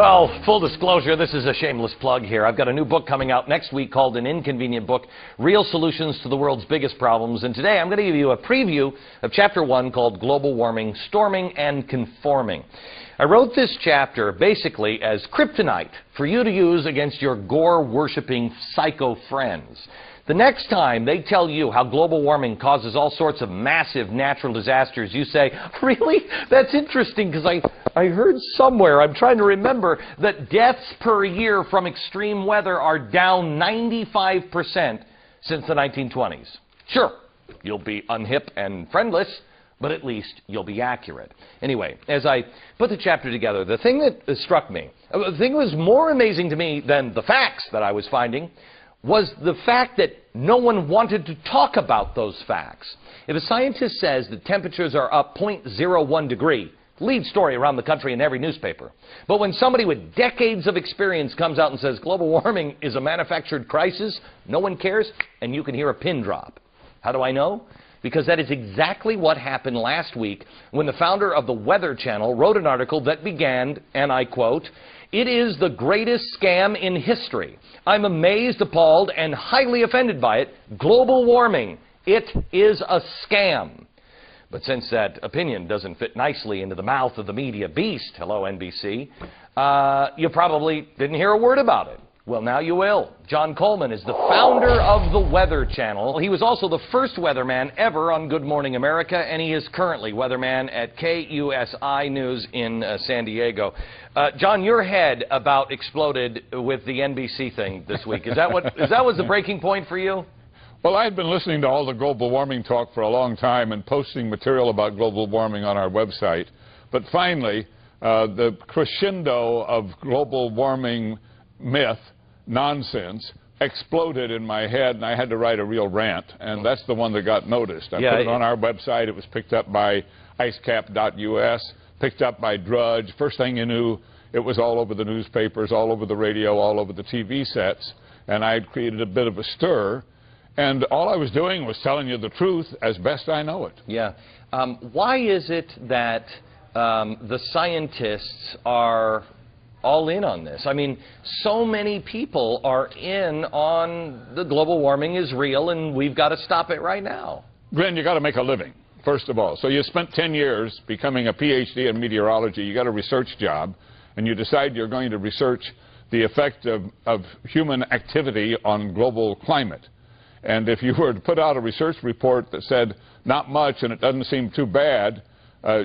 Well, full disclosure, this is a shameless plug here. I've got a new book coming out next week called An Inconvenient Book, Real Solutions to the World's Biggest Problems. And today I'm going to give you a preview of Chapter 1 called Global Warming, Storming and Conforming. I wrote this chapter basically as kryptonite for you to use against your gore-worshipping psycho friends. The next time they tell you how global warming causes all sorts of massive natural disasters, you say, really? That's interesting because I heard somewhere, I'm trying to remember, that deaths per year from extreme weather are down 95% since the 1920s. Sure, you'll be unhip and friendless, but at least you'll be accurate. Anyway, as I put the chapter together, the thing that struck me, the thing that was more amazing to me than the facts that I was finding, was the fact that no one wanted to talk about those facts. If a scientist says that temperatures are up 0.01 degree, lead story around the country in every newspaper. But when somebody with decades of experience comes out and says global warming is a manufactured crisis, no one cares, and you can hear a pin drop. How do I know? Because that is exactly what happened last week when the founder of the Weather Channel wrote an article that began, and I quote, "It is the greatest scam in history. I'm amazed, appalled, and highly offended by it. Global warming. It is a scam." But since that opinion doesn't fit nicely into the mouth of the media beast, hello NBC, you probably didn't hear a word about it. Well, now you will. John Coleman is the founder of the Weather Channel. He was also the first weatherman ever on Good Morning America, and he is currently weatherman at KUSI News in San Diego. John, your head about exploded with the NBC thing this week. Is that was the breaking point for you? Well, I had been listening to all the global warming talk for a long time and posting material about global warming on our website. But finally, the crescendo of global warming myth, nonsense, exploded in my head, and I had to write a real rant, and that's the one that got noticed. I put it on our website. It was picked up by icecap.us, picked up by Drudge. First thing you knew, it was all over the newspapers, all over the radio, all over the TV sets, and I had created a bit of a stir. And all I was doing was telling you the truth as best I know it. Yeah. Why is it that the scientists are all in on this? I mean, so many people are in on the global warming is real and we've got to stop it right now. Glenn, you got to make a living, first of all. So you spent 10 years becoming a PhD in meteorology. You got a research job, and you decide you're going to research the effect of human activity on global climate. And if you were to put out a research report that said not much and it doesn't seem too bad,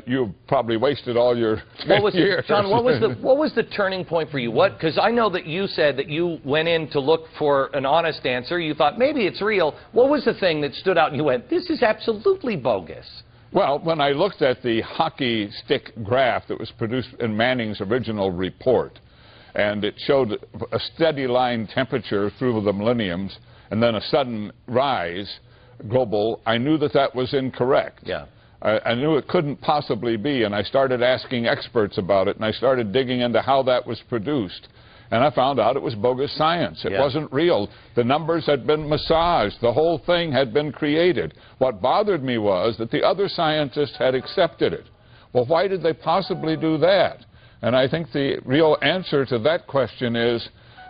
you probably wasted all your 10 years. John, what was the turning point for you? Because I know that you said that you went in to look for an honest answer. You thought maybe it's real. What was the thing that stood out and you went, this is absolutely bogus? Well, when I looked at the hockey stick graph that was produced in Manning's original report, and it showed a steady line temperature through the millenniums, and then a sudden rise, global, I knew that that was incorrect. Yeah. I knew it couldn't possibly be, and I started asking experts about it, and I started digging into how that was produced. And I found out it was bogus science. It wasn't real. The numbers had been massaged. The whole thing had been created. What bothered me was that the other scientists had accepted it. Well, why did they possibly do that? And I think the real answer to that question is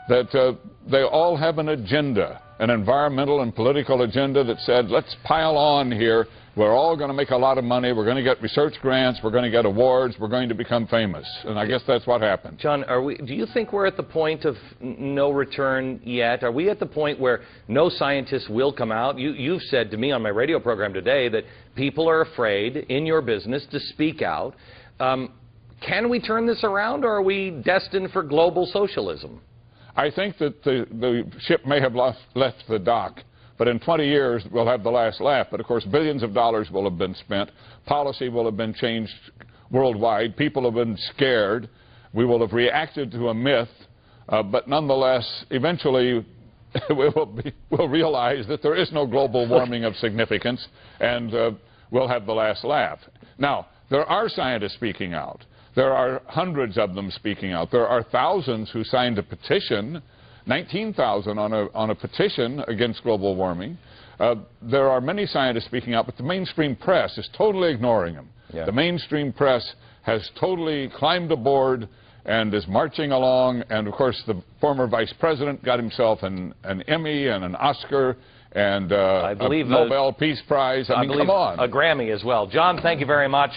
that they all have an agenda, an environmental and political agenda that said, let's pile on here. We're all going to make a lot of money. We're going to get research grants. We're going to get awards. We're going to become famous. And I guess that's what happened. John, do you think we're at the point of no return yet? Are we at the point where no scientists will come out? You've said to me on my radio program today that people are afraid in your business to speak out. Can we turn this around, or are we destined for global socialism? I think that the ship may have left the dock, but in 20 years we'll have the last laugh. But of course billions of dollars will have been spent. Policy will have been changed worldwide. People have been scared. We will have reacted to a myth, but nonetheless eventually we'll realize that there is no global warming of significance, and we'll have the last laugh. Now, there are scientists speaking out. There are hundreds of them speaking out. There are thousands who signed a petition, 19,000 on a petition against global warming. There are many scientists speaking out, but the mainstream press is totally ignoring them. Yeah. The mainstream press has totally climbed aboard and is marching along. And, of course, the former vice president got himself an Emmy and an Oscar and I believe a Nobel Peace Prize. I mean, come on. A Grammy as well. John, thank you very much.